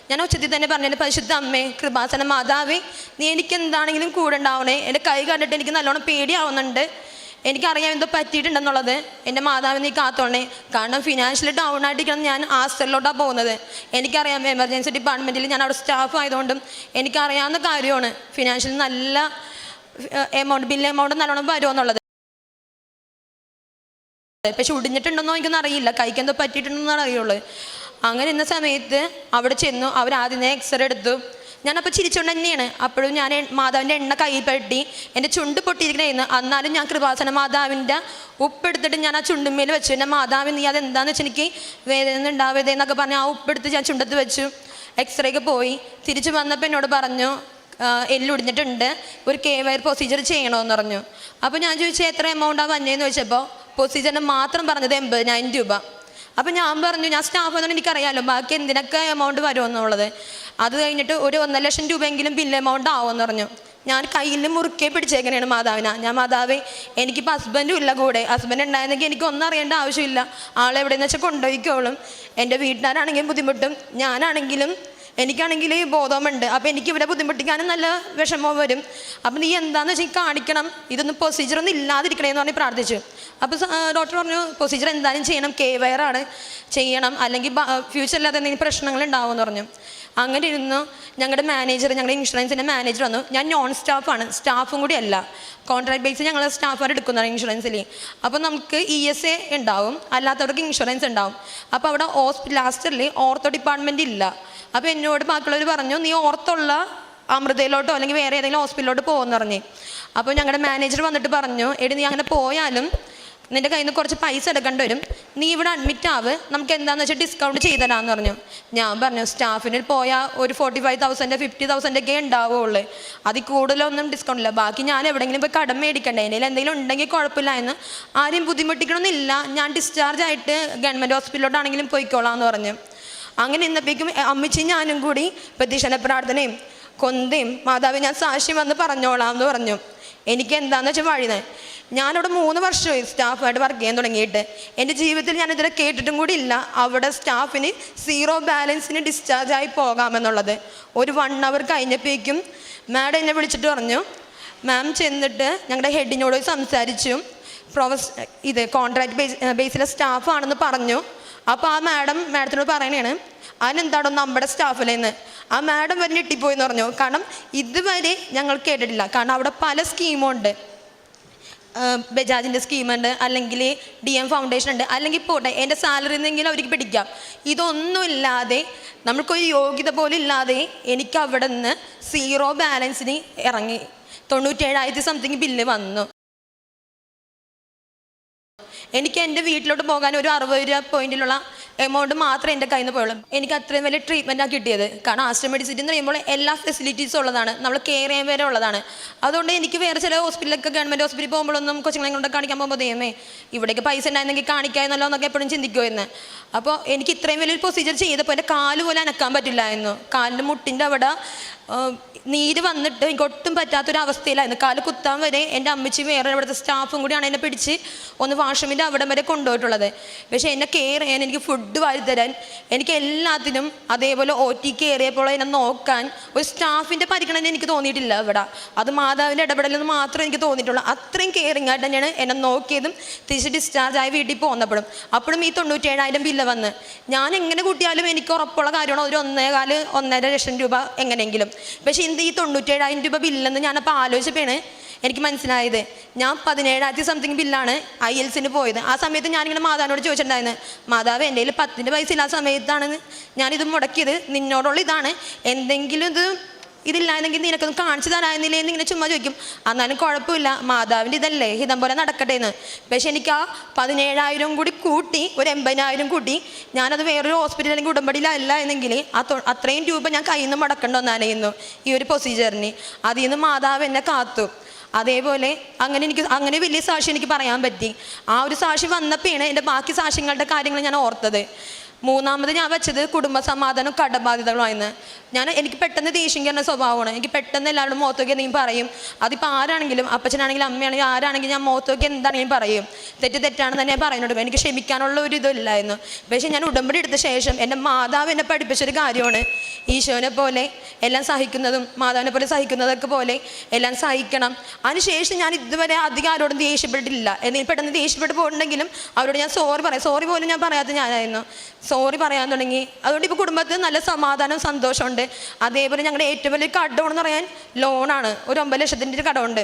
ഞാൻ ഉച്ചത്തിൽ തന്നെ പറഞ്ഞു, എൻ്റെ പരിശുദ്ധ അമ്മേ, കൃപാസന മാതാവേ, നീ എനിക്ക് എന്താണെങ്കിലും കൂടെ ഉണ്ടാവണേ. എൻ്റെ കൈ കണ്ടിട്ട് എനിക്ക് നല്ലോണം പേടിയാവുന്നുണ്ട്. എനിക്കറിയാം എന്തോ പറ്റിയിട്ടുണ്ടെന്നുള്ളത്. എൻ്റെ മാതാവിനെ നീ കാത്തോണേ. കാരണം ഫിനാൻഷ്യലി ഡൗൺ ആയിട്ടിരിക്കണം. ഞാൻ ആസ്റ്ററിലോട്ടാണ് പോകുന്നത്. എനിക്കറിയാം എമർജൻസി ഡിപ്പാർട്ട്മെൻറ്റിൽ ഞാൻ അവിടെ സ്റ്റാഫ് ആയതുകൊണ്ടും എനിക്കറിയാവുന്ന കാര്യമാണ് ഫിനാൻഷ്യലി നല്ല ബില്ല് എമൗണ്ട് നല്ലോണം വരുമെന്നുള്ളത്. പക്ഷെ ഒടിഞ്ഞിട്ടുണ്ടെന്നോ എനിക്കൊന്നും അറിയില്ല, കൈക്ക് എന്തോ പറ്റിയിട്ടുണ്ടെന്നാണ് അറിയുള്ളൂ. അങ്ങനെ ഇന്ന സമയത്ത് അവിടെ ചെന്നു. അവരാദ്യമേ എക്സ്റേ എടുത്തു. ഞാനപ്പോൾ ചിരിച്ചുകൊണ്ട് തന്നെയാണ്. അപ്പോഴും ഞാൻ മാതാവിൻ്റെ എണ്ണ കയ്യിൽ പെട്ടി എൻ്റെ ചുണ്ട് പൊട്ടിയിരിക്കണേന്ന്. എന്നാലും ഞാൻ കൃപാസന മാതാവിൻ്റെ ഉപ്പെടുത്തിട്ട് ഞാൻ ആ ചുണ്ടുമ്മേൽ വെച്ചു. എൻ്റെ മാതാവ് നീ അതെന്താണെന്ന് വെച്ചാൽ എനിക്ക് വേദന ഉണ്ടാവരുതേ എന്നൊക്കെ പറഞ്ഞ് ആ ഉപ്പെടുത്ത് ഞാൻ ചുണ്ടത്ത് വെച്ചു. എക്സ്റേക്ക് പോയി. തിരിച്ച് വന്നപ്പോൾ എന്നോട് പറഞ്ഞു എല്ലൊടിഞ്ഞിട്ടുണ്ട്, ഒരു വയർ പ്രൊസീജിയർ ചെയ്യണമെന്ന് പറഞ്ഞു. അപ്പോൾ ഞാൻ ചോദിച്ചു എത്ര എമൗണ്ടാണ് വന്നതെന്ന് ചോദിച്ചപ്പോൾ പ്രൊസീജിയറിന് മാത്രം പറഞ്ഞത് 80,000 രൂപ. അപ്പം ഞാൻ പറഞ്ഞു ഞാൻ സ്റ്റാഫ് എന്നുകൊണ്ട് എനിക്കറിയാമല്ലോ ബാക്കി എന്തിനൊക്കെ എമൗണ്ട് വരുമെന്നുള്ളത്. അത് കഴിഞ്ഞിട്ട് ഒരു 1.5 ലക്ഷം രൂപയെങ്കിലും ബില്ല് എമൗണ്ട് ആവുമെന്ന് പറഞ്ഞു. ഞാൻ കയ്യിൽ മുറുക്കെ പിടിച്ചേക്കണേണ് മാതാവിനാ. ഞാൻ മാതാവേ, എനിക്കിപ്പോൾ ഹസ്ബൻഡും ഇല്ല കൂടെ. ഹസ്ബൻഡ് ഉണ്ടായിരുന്നെങ്കിൽ എനിക്കൊന്നും അറിയേണ്ട ആവശ്യമില്ല, ആളെവിടെയെന്ന് വെച്ചാൽ കൊണ്ടുപോയിക്കോളും. എൻ്റെ വീട്ടുകാരാണെങ്കിലും ബുദ്ധിമുട്ടും, ഞാനാണെങ്കിലും എനിക്കാണെങ്കിൽ ബോധമുണ്ട്. അപ്പോൾ എനിക്ക് ഇവിടെ ബുദ്ധിമുട്ടിക്കാനും നല്ല വിഷമം വരും. അപ്പം നീ എന്താണെന്ന് വെച്ചാൽ കാണിക്കണം, ഇതൊന്നും പ്രൊസീജിയറൊന്നും ഇല്ലാതിരിക്കണേന്ന് പറഞ്ഞ് പ്രാർത്ഥിച്ചു. അപ്പോൾ ഡോക്ടർ പറഞ്ഞു പ്രൊസീജിയർ എന്തായാലും ചെയ്യണം, വയറാണ് ചെയ്യണം, അല്ലെങ്കിൽ ഫ്യൂച്ചറിൽ അത് എന്തെങ്കിലും പ്രശ്നങ്ങൾ ഉണ്ടാവുമെന്ന് പറഞ്ഞു. അങ്ങനെ ഇരുന്നു. ഞങ്ങളുടെ മാനേജർ, ഞങ്ങളുടെ ഇൻഷുറൻസിൻ്റെ മാനേജർ വന്നു. ഞാൻ നോൺ സ്റ്റാഫാണ്, സ്റ്റാഫും കൂടി അല്ല, കോൺട്രാക്ട് ബേസിൽ ഞങ്ങൾ സ്റ്റാഫുകാർ എടുക്കുന്നതാണ് ഇൻഷുറൻസിൽ. അപ്പോൾ നമുക്ക് ESA ഉണ്ടാവും, അല്ലാത്തവർക്ക് ഇൻഷുറൻസ് ഉണ്ടാവും. അപ്പോൾ അവിടെ ലാസ്റ്ററിൽ ഓർത്തോ ഡിപ്പാർട്ട്മെൻറ്റ് ഇല്ല. അപ്പോൾ എന്നോട് ബാക്കിയുള്ളവർ പറഞ്ഞു നീ ഓർത്തുള്ള അമൃതയിലോട്ടോ അല്ലെങ്കിൽ വേറെ ഏതെങ്കിലും ഹോസ്പിറ്റലിലോട്ട് പോകുമെന്ന് പറഞ്ഞു. അപ്പോൾ ഞങ്ങളുടെ മാനേജർ വന്നിട്ട് പറഞ്ഞു എടി നീ അങ്ങനെ പോയാലും നിൻ്റെ കയ്യിൽ നിന്ന് കുറച്ച് പൈസ എടുക്കേണ്ടി വരും, നീ ഇവിടെ അഡ്മിറ്റ് ആവ്, നമുക്ക് എന്താണെന്ന് വെച്ചാൽ ഡിസ്കൗണ്ട് ചെയ്ത് തരാമെന്ന് പറഞ്ഞു. ഞാൻ പറഞ്ഞു സ്റ്റാഫിന് പോയാൽ ഒരു 45,000 50,000 ഒക്കെ ഉണ്ടാവുള്ളൂ, അതിൽ കൂടുതലൊന്നും ഡിസ്കൗണ്ട് ഇല്ല. ബാക്കി ഞാൻ എവിടെയെങ്കിലും പോയി കടം മേടിക്കണ്ടേ, എൻ്റെ എന്തെങ്കിലും ഉണ്ടെങ്കിൽ കുഴപ്പമില്ല എന്ന്. ആരെയും ബുദ്ധിമുട്ടിക്കണമെന്നില്ല, ഞാൻ ഡിസ്ചാർജ് ആയിട്ട് ഗവൺമെൻറ് ഹോസ്പിറ്റലിലോട്ടാണെങ്കിലും പോയിക്കോളാം എന്ന് പറഞ്ഞു. അങ്ങനെ ഇന്നത്തേക്കും അമ്മച്ചി ഞാനും കൂടി പ്രദക്ഷിണ പ്രാർത്ഥനയും കൊന്തയും മാതാവ് ഞാൻ സാക്ഷ്യം വന്ന് പറഞ്ഞോളാം എന്ന് പറഞ്ഞു. എനിക്ക് എന്താണെന്ന് വെച്ചാൽ വഴിനെ ഞാനവിടെ 3 വർഷമായി സ്റ്റാഫായിട്ട് വർക്ക് ചെയ്യാൻ തുടങ്ങിയിട്ട്. എൻ്റെ ജീവിതത്തിൽ ഞാനിതുവരെ കേട്ടിട്ടും കൂടി ഇല്ല അവിടെ സ്റ്റാഫിന് 0 ബാലൻസിന് ഡിസ്ചാർജായി പോകാമെന്നുള്ളത്. ഒരു 1 അവർ കഴിഞ്ഞപ്പോഴേക്കും മാഡം എന്നെ വിളിച്ചിട്ട് പറഞ്ഞു, മാം ചെന്നിട്ട് ഞങ്ങളുടെ ഹെഡിനോട് സംസാരിച്ചു, ഇത് കോൺട്രാക്ട് ബേസിലെ സ്റ്റാഫാണെന്ന് പറഞ്ഞു. അപ്പോൾ ആ മാഡത്തിനോട് പറയണേണ് അതിനെന്താണോ നമ്മുടെ സ്റ്റാഫിലെന്ന്. ആ മാഡം വരെ ഞെട്ടിപ്പോയെന്ന് പറഞ്ഞു. കാരണം ഇതുവരെ ഞങ്ങൾ കേട്ടിട്ടില്ല. കാരണം അവിടെ പല സ്കീമുണ്ട്, ബജാജിൻ്റെ സ്കീമുണ്ട്, അല്ലെങ്കിൽ DM ഫൗണ്ടേഷൻ ഉണ്ട്, അല്ലെങ്കിൽ പോട്ടെ എൻ്റെ സാലറി എന്തെങ്കിലും അവർക്ക് പിടിക്കാം. ഇതൊന്നുമില്ലാതെ നമ്മൾക്കൊരു യോഗ്യത പോലും ഇല്ലാതെ എനിക്ക് അവിടെ നിന്ന് 0 ബാലൻസിന് ഇറങ്ങി 97,000 സംതിങ് ബില്ല് വന്നു. എനിക്ക് എൻ്റെ വീട്ടിലോട്ട് പോകാൻ ഒരു 60 രൂപ പോയിന്റിലുള്ള എമൗണ്ട് മാത്രമേ എൻ്റെ കയ്യിൽ നിന്ന് പോയുള്ളൂ. എനിക്ക് അത്രയും വലിയ ട്രീറ്റ്മെൻറ്റാണ് കിട്ടിയത്. കാരണം ആസ്റ്റർ മെഡിസിറ്റി എന്ന് പറയുമ്പോൾ എല്ലാ ഫെസിലിറ്റീസും ഉള്ളതാണ്, നമ്മൾ കെയർ ചെയ്യാൻ വരെ ഉള്ളതാണ്. അതുകൊണ്ട് എനിക്ക് വേറെ ചില ഹോസ്പിറ്റലൊക്കെ ഗവൺമെൻറ് ഹോസ്പിറ്റലിൽ പോകുമ്പോഴൊന്നും കൊച്ചുങ്ങളെ കൊണ്ട് കാണിക്കാൻ പോകുമ്പോൾ ദൈവമേ ഇവിടേക്ക് പൈസ ഉണ്ടായിരുന്നെങ്കിൽ കാണിക്കാമെന്നല്ലോ എന്നൊക്കെ എപ്പോഴും ചിന്തിക്കുമായിരുന്നു. അപ്പോൾ എനിക്ക് ഇത്രയും വലിയൊരു പ്രൊസീജിയർ ചെയ്തപ്പോൾ എൻ്റെ കാല് പോലെ അനക്കാൻ പറ്റില്ലായിരുന്നു. കാലിൻ്റെ മുട്ടിൻ്റെ അവിടെ നീര് വന്നിട്ട് എനിക്ക് ഒട്ടും പറ്റാത്തൊരവസ്ഥയിലായിരുന്നു. കാല് കുത്താൻ വരെ എൻ്റെ അമ്മച്ചി വേറെ ഇവിടുത്തെ സ്റ്റാഫും കൂടിയാണ് എന്നെ പിടിച്ച് ഒന്ന് വാഷ്റൂമിൻ്റെ അവിടം വരെ കൊണ്ടുപോയിട്ടുള്ളത്. പക്ഷേ എന്നെ കെയർ ചെയ്യാൻ, എനിക്ക് ഫുഡ് വാരിത്തരാൻ, എനിക്ക് എല്ലാത്തിനും അതേപോലെ OT കയറിയപ്പോൾ എന്നെ നോക്കാൻ ഒരു സ്റ്റാഫിൻ്റെ പരിഗണന എനിക്ക് തോന്നിയിട്ടില്ല ഇവിടെ. അത് മാതാവിൻ്റെ ഇടപെടലെന്ന് മാത്രമേ എനിക്ക് തോന്നിയിട്ടുള്ളൂ. അത്രയും കെയറിങ് ആയിട്ട് തന്നെയാണ് എന്നെ നോക്കിയതും തിരിച്ച് ഡിസ്ചാർജ് ആയി വീട്ടിൽ പോന്നപ്പോഴും. അപ്പോഴും ഈ 97,000 ബില്ല് വന്ന് ഞാൻ എങ്ങനെ കൂട്ടിയാലും എനിക്ക് ഉറപ്പുള്ള കാര്യമാണ് ഒരു 1.5 ലക്ഷം രൂപ എങ്ങനെയെങ്കിലും. പക്ഷേ ഈ 97,000 രൂപ ബില്ലെന്ന് ഞാനപ്പോൾ ആലോചിച്ചപ്പോഴാണ് എനിക്ക് മനസ്സിലായത്. ഞാൻ 17,000 സംതിങ് ബില്ലാണ് IELTS പോയത്. ആ സമയത്ത് ഞാനിങ്ങനെ മാതാവിനോട് ചോദിച്ചിട്ടുണ്ടായിരുന്നു, മാതാവ് എൻ്റെ കയ്യിൽ 10 പൈസ ഇല്ലാത്ത സമയത്താണ് ഞാനിത് മുടക്കിയത്, നിന്നോടുള്ള ഇതാണ്, എന്തെങ്കിലും ഇതില്ലായിരുന്നെങ്കിൽ നിനക്കൊന്ന് കാണിച്ചു തരാമെന്നില്ലേ എന്ന് ഇങ്ങനെ ചുമ്മാ ചോദിക്കും. എന്നാലും കുഴപ്പമില്ല, മാതാവിൻ്റെ ഇതല്ലേ, ഹിതം പോലെ നടക്കട്ടെ എന്ന്. പക്ഷെ എനിക്ക് ആ 17,000 കൂടി കൂട്ടി ഒരു 80,000 കൂട്ടി ഞാനത് വേറൊരു ഹോസ്പിറ്റൽ അല്ലെങ്കിൽ ഉടമ്പടിയിലല്ല എന്നെങ്കിൽ അത്രയും രൂപ ഞാൻ കയ്യിൽ നിന്ന് മുടക്കേണ്ട ഒന്നായിരുന്നു ഈ ഒരു പ്രൊസീജിയറിന്. അതിൽ നിന്ന് മാതാവ് എന്നെ കാത്തു. അതേപോലെ അങ്ങനെ വലിയ സാക്ഷി എനിക്ക് പറയാൻ പറ്റി. ആ ഒരു സാക്ഷി വന്നപ്പോഴാണ് എൻ്റെ ബാക്കി സാക്ഷ്യങ്ങളുടെ കാര്യങ്ങൾ ഞാൻ ഓർത്തത്. മൂന്നാമത് ഞാൻ വെച്ചത് കുടുംബസമാധാനം കടബാധ്യതകളുമായിരുന്നു. എനിക്ക് പെട്ടെന്ന് ദേഷ്യം കയറുന്ന സ്വഭാവമാണ്. എനിക്ക് പെട്ടെന്ന് എല്ലാവരും മുഖത്തൊക്കെ എന്തെങ്കിലും പറയും. അതിപ്പോൾ ആരാണെങ്കിലും, അപ്പച്ചനാണെങ്കിലും അമ്മയാണെങ്കിലും ആരാണെങ്കിലും ഞാൻ മുഖത്തൊക്കെ എന്താണെങ്കിലും പറയും. തെറ്റാണെന്ന് തന്നെ ഞാൻ പറയുന്നുണ്ട്. എനിക്ക് ക്ഷമിക്കാനുള്ള ഒരു ഇതില്ലായിരുന്നു. പക്ഷേ ഞാൻ ഉടമ്പടി എടുത്ത ശേഷം എൻ്റെ മാതാവ് എന്നെ പഠിപ്പിച്ചൊരു കാര്യമാണ്, ഈശോനെ പോലെ എല്ലാം സഹിക്കുന്നതും മാതാവിനെ പോലെ സഹിക്കുന്നതൊക്കെ പോലെ എല്ലാം സഹിക്കണം. അതിനുശേഷം ഞാൻ ഇതുവരെ അധികം ആരോടും ദേഷ്യപ്പെട്ടിട്ടില്ല. എന്തെങ്കിലും പെട്ടെന്ന് ദേഷ്യപ്പെട്ട് പോയിട്ടുണ്ടെങ്കിലും അവരോട് ഞാൻ സോറി പോലും ഞാൻ പറയാത്ത ഞാനായിരുന്നു. സോറി പറയാൻ തുടങ്ങി. അതുകൊണ്ട് ഇപ്പോൾ കുടുംബത്തിൽ നല്ല സമാധാനം, സന്തോഷമുണ്ട്. അതേപോലെ ഞങ്ങളുടെ ഏറ്റവും വലിയ കടമെന്ന് പറയാൻ ലോണാണ്. ഒരു 9 ലക്ഷത്തിൻ്റെ കടമുണ്ട്.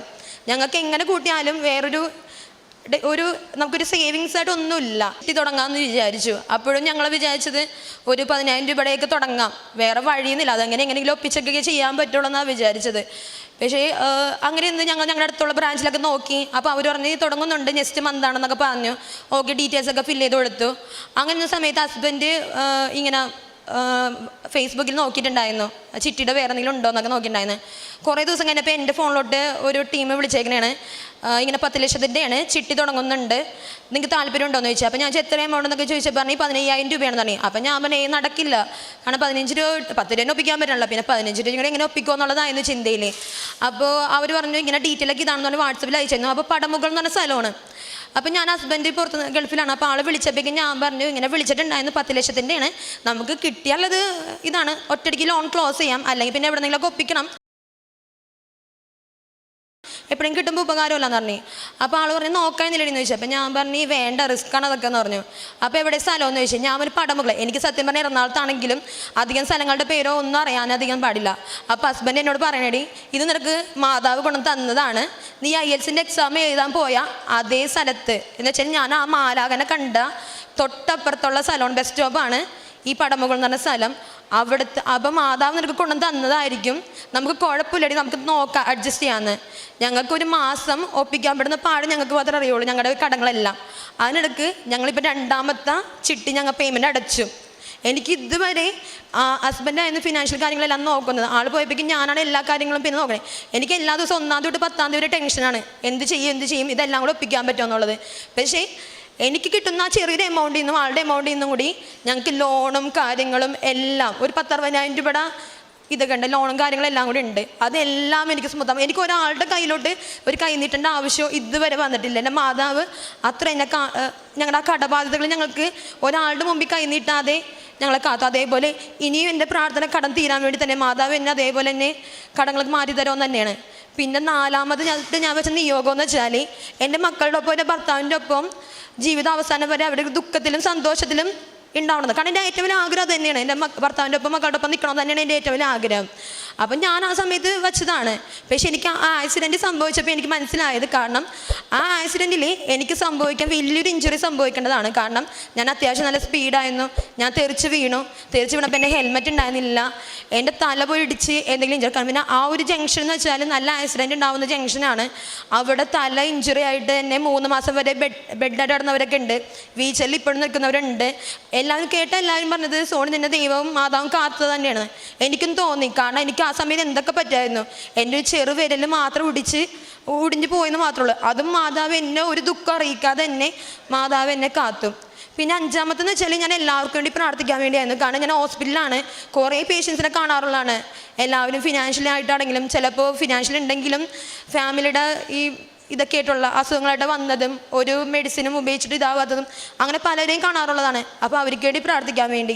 ഞങ്ങൾക്ക് എങ്ങനെ കൂട്ടിയാലും നമുക്കൊരു സേവിങ്സ് ആയിട്ട് ഒന്നുമില്ല. തുടങ്ങാമെന്ന് വിചാരിച്ചു. അപ്പോഴും ഞങ്ങൾ വിചാരിച്ചത് ഒരു 10,000 രൂപയുടെയൊക്കെ തുടങ്ങാം, വേറെ വഴിയൊന്നുമില്ല, അതങ്ങനെ എങ്ങനെയെങ്കിലും ഒപ്പിച്ചൊക്കെ ചെയ്യാൻ പറ്റുള്ളൂ എന്നാണ് വിചാരിച്ചത്. പക്ഷേ അങ്ങനെ ഇന്ന് ഞങ്ങളുടെ അടുത്തുള്ള ബ്രാഞ്ചിലൊക്കെ നോക്കി. അപ്പോൾ അവർ പറഞ്ഞ് തുടങ്ങുന്നുണ്ട്, നെക്സ്റ്റ് മന്ത് ആണെന്നൊക്കെ പറഞ്ഞു. ഓക്കെ, ഡീറ്റെയിൽസൊക്കെ ഫില്ല് ചെയ്ത് കൊടുത്തു. അങ്ങനെ സമയത്ത് ഹസ്ബൻഡ് ഇങ്ങനെ ഫേസ്ബുക്കിൽ നോക്കിയിട്ടുണ്ടായിരുന്നു, ചിട്ടിയുടെ വേറെ എന്തെങ്കിലും ഉണ്ടോ എന്നൊക്കെ നോക്കിയിട്ടുണ്ടായിരുന്നു. കുറേ ദിവസം കഴിഞ്ഞപ്പോൾ എൻ്റെ ഫോണിലോട്ട് ഒരു ടീം വിളിച്ചേക്കണേണ്, ഇങ്ങനെ 10 ലക്ഷത്തിൻ്റെയാണ്, ചിട്ടി തുടങ്ങുന്നുണ്ട്, നിങ്ങൾക്ക് താല്പര്യം ഉണ്ടോ എന്ന് ചോദിച്ചാൽ. അപ്പോൾ ഞാൻ എത്ര എമൗണ്ട് എന്നൊക്കെ ചോദിച്ചപ്പോൾ പറഞ്ഞ് 15,000 രൂപയാണെന്ന് പറഞ്ഞു. അപ്പോൾ ഞാൻ പറഞ്ഞു നടക്കില്ല, കാരണം 15 രൂപ 10 രൂപ ഒപ്പിക്കാൻ പറ്റില്ല, പിന്നെ 15 രൂപ കൂടെ എങ്ങനെ ഒപ്പിക്കുമോ എന്നുള്ളതായിരുന്നു ചിന്തയിൽ. അപ്പോൾ അവർ പറഞ്ഞു ഇങ്ങനെ ഡീറ്റെയിൽ ഒക്കെ ഇതാണെന്ന് പറഞ്ഞ് വാട്സപ്പിൽ അയച്ചിരുന്നു. അപ്പോൾ പടമുകൾ എന്ന് പറഞ്ഞ സ്ഥലമാണ്. അപ്പം ഞാൻ ഹസ്ബൻഡ് പുറത്ത് ഗൾഫിലാണ്. അപ്പോൾ ആൾ വിളിച്ചപ്പോഴേക്കും ഞാൻ പറഞ്ഞു ഇങ്ങനെ വിളിച്ചിട്ടുണ്ടായിരുന്നു, 10 ലക്ഷത്തിൻ്റെയാണ്, നമുക്ക് കിട്ടിയാലത് ഇതാണ്, ഒറ്റയടിക്ക് ലോൺ ക്ലോസ് ചെയ്യാം, അല്ലെങ്കിൽ പിന്നെ എവിടെന്നെങ്കിലുമൊക്കെ ഒപ്പിക്കണം, എപ്പോഴും കിട്ടുമ്പോൾ ഉപകാരമില്ലെന്ന് പറഞ്ഞു. അപ്പോൾ ആൾ പറഞ്ഞു നോക്കാമെന്നില്ലെന്ന് ചോദിച്ചു. അപ്പോൾ ഞാൻ പറഞ്ഞു വേണ്ട, റിസ്ക്കാണ് അതൊക്കെ എന്ന് പറഞ്ഞു. അപ്പോൾ എവിടെ സ്ഥലമെന്ന് ചോദിച്ചു. ഞാൻ ഒരു പടമുകൾ, എനിക്ക് സത്യം പറഞ്ഞാൽ എറണാകുളത്താണെങ്കിലും അധികം സ്ഥലങ്ങളുടെ പേരോ ഒന്നും അറിയാനധികം പാടില്ല. അപ്പോൾ ഹസ്ബൻഡ് എന്നോട് പറയണേടി, ഇത് നിനക്ക് മാതാവ് കൊണ്ടു തന്നതാണ്, നീ IELTS എക്സാം എഴുതാൻ പോയ അതേ സ്ഥലത്ത് എന്ന് വെച്ചാൽ ഞാൻ ആ മാലാകനെ കണ്ട തൊട്ടപ്പുറത്തുള്ള സ്ഥലമാണ്, ബസ് സ്റ്റോപ്പാണ് ഈ പടമുകൾ എന്ന് പറഞ്ഞ സ്ഥലം. അവിടുത്തെ അപ്പം മാതാവ് നിനക്ക് കൊണ്ടു തന്നതായിരിക്കും, നമുക്ക് കുഴപ്പമില്ലടി, നമുക്ക് നോക്കാം, അഡ്ജസ്റ്റ് ചെയ്യാമെന്ന്. ഞങ്ങൾക്കൊരു മാസം ഒപ്പിക്കാൻ പെടുന്ന പാട് ഞങ്ങൾക്ക് മാത്രമേ അറിയുള്ളൂ, ഞങ്ങളുടെ കടങ്ങളെല്ലാം. അതിനിടയ്ക്ക് ഞങ്ങളിപ്പോൾ 2ാമത്തെ ചിട്ടി ഞങ്ങൾ പേയ്മെൻറ്റ് അടച്ചു. എനിക്ക് ഇതുവരെ ഹസ്ബൻഡായിരുന്നു ഫിനാൻഷ്യൽ കാര്യങ്ങളെല്ലാം നോക്കുന്നത്. ആൾ പോയപ്പോഴേക്കും ഞാനാണ് എല്ലാ കാര്യങ്ങളും പിന്നെ നോക്കണേ. എനിക്ക് എല്ലാ ദിവസവും 1-ാം തീയതി തൊട്ട് 10-ാം തീയതി വരെ ടെൻഷനാണ്, എന്ത് ചെയ്യും ഇതെല്ലാം കൂടെ ഒപ്പിക്കാൻ പറ്റുമോ എന്നുള്ളത്. പക്ഷേ എനിക്ക് കിട്ടുന്ന ആ ചെറിയൊരു എമൗണ്ടിൽ നിന്നും ആളുടെ എമൗണ്ടിൽ നിന്നും കൂടി ഞങ്ങൾക്ക് ലോണും കാര്യങ്ങളും എല്ലാം ഒരു 10-60,000 രൂപയുടെ ഇതൊക്കെ ഉണ്ട്, ലോണും കാര്യങ്ങളെല്ലാം കൂടി ഉണ്ട്. അതെല്ലാം എനിക്ക് സ്മൂത്താവും. എനിക്ക് ഒരാളുടെ കയ്യിലോട്ട് ഒരു കൈ നീട്ടേണ്ട ആവശ്യം ഇതുവരെ വന്നിട്ടില്ല. എൻ്റെ മാതാവ് അത്ര എന്നെ ഞങ്ങളുടെ ആ കടബാധ്യതകൾ ഞങ്ങൾക്ക് ഒരാളുടെ മുമ്പിൽ കൈ നീട്ടാതെ ഞങ്ങളെ കാത്തു. അതേപോലെ ഇനിയും എൻ്റെ പ്രാർത്ഥന കടം തീരാൻ വേണ്ടി തന്നെ മാതാവ് എന്നെ അതേപോലെ തന്നെ കടങ്ങൾക്ക് മാറ്റി തരുമെന്ന് തന്നെയാണ്. പിന്നെ 4ാമത് ഞാൻ വെച്ച നിയോഗം എന്ന് വെച്ചാൽ എൻ്റെ മക്കളുടെ ഒപ്പം എൻ്റെ ഭർത്താവിൻ്റെ ഒപ്പം ജീവിതാവസാനം വരെ അവരുടെ ദുഃഖത്തിലും സന്തോഷത്തിലും ഉണ്ടാവണത്. കാരണം എൻ്റെ ഏറ്റവും വലിയ ആഗ്രഹം തന്നെയാണ്, എൻ്റെ ഭർത്താവിൻ്റെ ഒപ്പം മക്കളുടെ ഒപ്പം നിൽക്കണമെന്ന് തന്നെയാണ് എൻ്റെ ഏറ്റവും വലിയ ആഗ്രഹം. അപ്പം ഞാൻ ആ സമയത്ത് വെച്ചതാണ്. പക്ഷെ എനിക്ക് ആ ആക്സിഡൻറ്റ് സംഭവിച്ചപ്പോൾ എനിക്ക് മനസ്സിലായത്, കാരണം ആ ആക്സിഡൻറ്റിൽ എനിക്ക് സംഭവിക്കാൻ വലിയൊരു ഇഞ്ചുറി സംഭവിക്കേണ്ടതാണ്. കാരണം ഞാൻ അത്യാവശ്യം നല്ല സ്പീഡായിരുന്നു, ഞാൻ തെറിച്ച് വീണപ്പോൾ എൻ്റെ ഹെൽമെറ്റ് ഉണ്ടായിരുന്നില്ല, എൻ്റെ തല പോയി ഇടിച്ച് എന്തെങ്കിലും ഇഞ്ചുറി. കാരണം പിന്നെ ആ ഒരു ജംഗ്ഷൻ എന്ന് വെച്ചാൽ നല്ല ആക്സിഡൻറ്റ് ഉണ്ടാകുന്ന ജംഗ്ഷനാണ്. അവിടെ തല ഇഞ്ചുറി ആയിട്ട് എന്നെ 3 മാസം വരെ ബെഡായിട്ട് കിടന്നവരൊക്കെ ഉണ്ട്, വീച്ചറിൽ ഇപ്പോഴും നിൽക്കുന്നവരുണ്ട്. എല്ലാവരും പറഞ്ഞത് സോണി നിന്നെ ദൈവവും മാതാവും കാത്തത് തന്നെയാണ്. എനിക്കും തോന്നി, കാരണം എനിക്ക് ആ സമയത്ത് എന്തൊക്കെ പറ്റായിരുന്നു. എൻ്റെ ഒരു ചെറുവിരൽ മാത്രം ഒടിഞ്ഞു പോയെന്ന് മാത്രമേ ഉള്ളൂ. അതും മാതാവ് എന്നെ ഒരു ദുഃഖം അറിയിക്കാതെ മാതാവ് എന്നെ കാത്തു. പിന്നെ അഞ്ചാമത്തെന്ന് വെച്ചാൽ ഞാൻ എല്ലാവർക്കും വേണ്ടി പ്രാർത്ഥിക്കാൻ വേണ്ടിയായിരുന്നു. കാരണം ഞാൻ ഹോസ്പിറ്റലിലാണ്, കുറേ പേഷ്യൻസിനെ കാണാറുള്ളതാണ്. എല്ലാവരും ഫിനാൻഷ്യലി ആയിട്ടാണെങ്കിലും, ചിലപ്പോൾ ഫിനാൻഷ്യൽ ഉണ്ടെങ്കിലും ഫാമിലിയുടെ ഈ ഇതൊക്കെ ആയിട്ടുള്ള അസുഖങ്ങളായിട്ട് വന്നതും ഒരു മെഡിസിനും ഉപയോഗിച്ചിട്ട് ഇതാവാത്തതും അങ്ങനെ പലരെയും കാണാറുള്ളതാണ്. അപ്പോൾ അവർക്ക് വേണ്ടി പ്രാർത്ഥിക്കാൻ വേണ്ടി.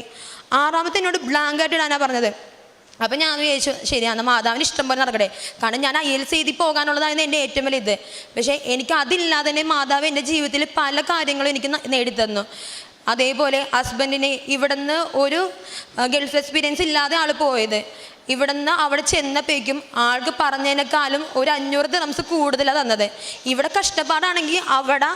ആറാമത്തെ എന്നോട് ബ്ലാങ്കായിട്ട് ഇടാനാണ് പറഞ്ഞത്. അപ്പം ഞാൻ വിചാരിച്ചു ശരിയാണ്, മാതാവിന് ഇഷ്ടം പോലെ നടക്കട്ടെ. കാരണം ഞാൻ IELTS എഴുതി പോകാനുള്ളതായിരുന്നു എൻ്റെ ഏറ്റവും വലിയ ഇത്. പക്ഷേ എനിക്ക് അതില്ലാതെ തന്നെ മാതാവ് എൻ്റെ ജീവിതത്തിൽ പല കാര്യങ്ങളും എനിക്ക് നേടിത്തന്നു. അതേപോലെ ഹസ്ബൻഡിന് ഇവിടുന്ന് ഒരു ഗൾഫ് എക്സ്പീരിയൻസ് ഇല്ലാതെ ആൾ പോയത്, ഇവിടുന്ന് അവിടെ ചെന്നപ്പോഴേക്കും ആൾക്ക് പറഞ്ഞതിനേക്കാളും ഒരു 500 ദിർഹംസ് കൂടുതലാണ് തന്നത്. ഇവിടെ കഷ്ടപ്പാടാണെങ്കിൽ അവിടെ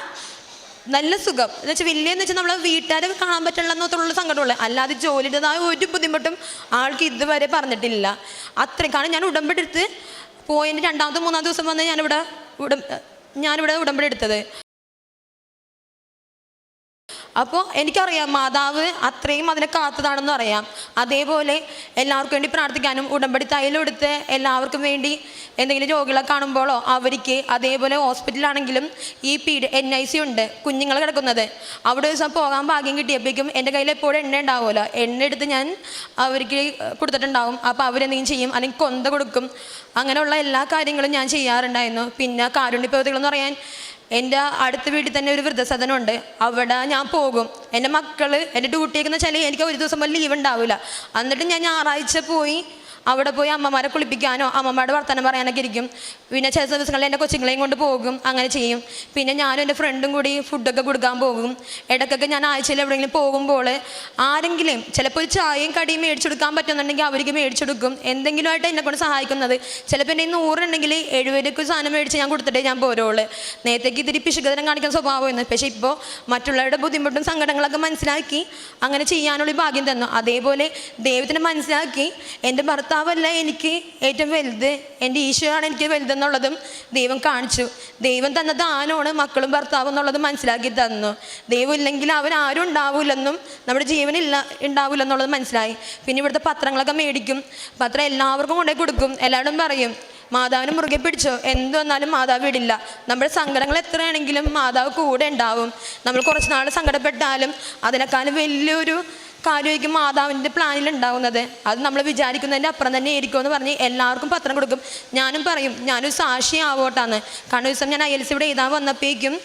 നല്ല സുഖം എന്ന് വെച്ചാൽ വലിയെന്ന് വെച്ചാൽ നമ്മളെ വീട്ടുകാരെ കാണാൻ പറ്റില്ലെന്നുള്ള സങ്കടമുള്ളൂ. അല്ലാതെ ജോലിയുടേതായ ഒരു ബുദ്ധിമുട്ടും ആൾക്ക് ഇതുവരെ പറഞ്ഞിട്ടില്ല. അത്രയും കാരണം ഞാൻ ഉടമ്പടി എടുത്ത് പോയതിൻ്റെ 2ാമത്തെ 3-ാമത്തെ ദിവസം വന്ന് ഞാനിവിടെ ഉടമ്പടി എടുത്തത്. അപ്പോൾ എനിക്കറിയാം മാതാവ് അത്രയും അതിനെ കാത്തതാണെന്ന് അറിയാം. അതേപോലെ എല്ലാവർക്കും വേണ്ടി പ്രാർത്ഥിക്കാനും ഉടമ്പടി തൈലം എടുത്ത് എല്ലാവർക്കും വേണ്ടി എന്തെങ്കിലും രോഗികളെ കാണുമ്പോഴോ അവർക്ക്, അതേപോലെ ഹോസ്പിറ്റലാണെങ്കിലും ഈ NIC ഉണ്ട് കുഞ്ഞുങ്ങൾ കിടക്കുന്നത്, അവിടെ ദിവസം പോകാൻ ഭാഗ്യം കിട്ടിയപ്പോഴേക്കും എൻ്റെ കയ്യിൽ എപ്പോഴും എണ്ണ ഉണ്ടാവുമല്ലോ, എണ്ണ എടുത്ത് ഞാൻ അവർക്ക് കൊടുത്തിട്ടുണ്ടാവും. അപ്പോൾ അവരെന്തെങ്കിലും ചെയ്യും, അല്ലെങ്കിൽ കൊന്ത കൊടുക്കും. അങ്ങനെയുള്ള എല്ലാ കാര്യങ്ങളും ഞാൻ ചെയ്യാറുണ്ടായിരുന്നു. പിന്നെ കാരുണ്യ പ്രവൃത്തികളെന്ന് പറയാൻ എൻ്റെ അടുത്ത വീട്ടിൽ തന്നെ ഒരു വൃദ്ധസദനമുണ്ട്, അവിടെ ഞാൻ പോകും. എൻ്റെ മക്കൾ എൻ്റെ ഡ്യൂട്ടിയൊക്കെ എന്ന് വെച്ചാൽ എനിക്ക് ഒരു ദിവസം പോലും ലീവ് ഉണ്ടാവില്ല. എന്നിട്ട് ഞാൻ ഞായറാഴ്ച പോയി അവിടെ പോയി അമ്മമാരെ കുളിപ്പിക്കാനോ അമ്മമാരുടെ വർത്തമാനം പറയാനൊക്കെ ഇരിക്കും. പിന്നെ ചില ദിവസങ്ങളിൽ എൻ്റെ കൊച്ചുങ്ങളെയും കൊണ്ട് പോകും, അങ്ങനെ ചെയ്യും. പിന്നെ ഞാനും എൻ്റെ ഫ്രണ്ടും കൂടി ഫുഡൊക്കെ കൊടുക്കാൻ പോകും. ഇടയ്ക്കൊക്കെ ഞാൻ ആഴ്ചയിൽ എവിടെയെങ്കിലും പോകുമ്പോൾ ആരെങ്കിലും ചിലപ്പോൾ ഒരു ചായയും കടിയും മേടിച്ചു കൊടുക്കാൻ പറ്റുന്നുണ്ടെങ്കിൽ അവർക്ക് മേടിച്ചു കൊടുക്കും. എന്തെങ്കിലുമായിട്ട് എന്നെ കൊണ്ട് സഹായിക്കുന്നത്. ചിലപ്പോൾ എൻ്റെ 100 ഉണ്ടെങ്കിൽ 70 സാധനം മേടിച്ച് ഞാൻ കൊടുത്തിട്ടേ ഞാൻ പോരുള്ളൂ. നേരത്തേക്ക് ഇതിരി പിശുകതരം കാണിക്കുന്ന സ്വഭാവമായിരുന്നു. പക്ഷേ ഇപ്പോൾ മറ്റുള്ളവരുടെ ബുദ്ധിമുട്ടും സങ്കടങ്ങളൊക്കെ മനസ്സിലാക്കി അങ്ങനെ ചെയ്യാനുള്ള ഭാഗ്യം തന്നു. അതേപോലെ ദൈവത്തിനെ മനസ്സിലാക്കി എൻ്റെ ഭർത്താവല്ല എനിക്ക് ഏറ്റവും വലുത്, എൻ്റെ ഈശോയാണ് എനിക്ക് വലുതെന്നുള്ളതും ദൈവം കാണിച്ചു. ദൈവം തന്ന ദാനമാണ് മക്കളും ഭർത്താവും എന്നുള്ളത് മനസ്സിലാക്കി തന്നു. ദൈവം ഇല്ലെങ്കിൽ അവൻ ആരും ഉണ്ടാവില്ലെന്നും നമ്മുടെ ജീവനില്ല ഉണ്ടാവില്ലെന്നുള്ളത് മനസ്സിലായി. പിന്നെ ഇവിടുത്തെ പത്രങ്ങളൊക്കെ മേടിക്കും, പത്രം എല്ലാവർക്കും കൊണ്ടുപോയി കൊടുക്കും. എല്ലാവരും പറയും മാതാവിന് മുറുകെ പിടിച്ചോ, എന്ത് വന്നാലും മാതാവ് വിടില്ല. നമ്മുടെ സങ്കടങ്ങൾ എത്രയാണെങ്കിലും മാതാവ് കൂടെ ഉണ്ടാവും. നമ്മൾ കുറച്ച് നാൾ സങ്കടപ്പെട്ടാലും അതിനേക്കാളും വലിയൊരു കാര്യമായിരിക്കും മാതാവിൻ്റെ പ്ലാനിൽ ഉണ്ടാവുന്നത്. അത് നമ്മൾ വിചാരിക്കുന്നതിൻ്റെ അപ്പുറം തന്നെ ആയിരിക്കും എന്ന് പറഞ്ഞ് എല്ലാവർക്കും പത്രം കൊടുക്കും. ഞാനും പറയും ഞാനൊരു സാക്ഷി ആവോട്ടാന്ന്. കാരണം ദിവസം ഞാൻ IELTS ഇവിടെ എഴുതാൻ വന്നപ്പോഴേക്കും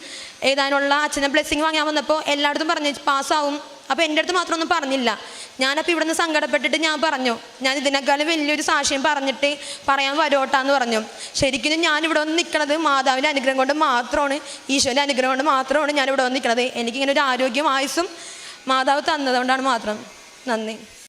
എഴുതാനുള്ള അച്ഛനെ ബ്ലെസ്സിങ് വാങ്ങാൻ വന്നപ്പോൾ എല്ലായിടത്തും പറഞ്ഞു പാസ്സാവും. അപ്പോൾ എൻ്റെ അടുത്ത് മാത്രമൊന്നും പറഞ്ഞില്ല. ഞാനപ്പോൾ ഇവിടെ നിന്ന് സങ്കടപ്പെട്ടിട്ട് ഞാൻ പറഞ്ഞു ഞാൻ ഇതിനേക്കാളും വലിയൊരു സാക്ഷ്യം പറഞ്ഞിട്ട് പറയാൻ വരോട്ടാന്ന് പറഞ്ഞു. ശരിക്കും ഞാനിവിടെ വന്ന് നിൽക്കണത് മാതാവിൻ്റെ അനുഗ്രഹം കൊണ്ട് മാത്രമാണ്, ഈശോയുടെ അനുഗ്രഹം കൊണ്ട് മാത്രമാണ് ഞാനിവിടെ വന്ന് നിൽക്കണത്. എനിക്കിങ്ങനെ ഒരു ആരോഗ്യം ആയുസ്സും മാതാവ് തന്നതുകൊണ്ടാണ് മാത്രം. നന്ദി.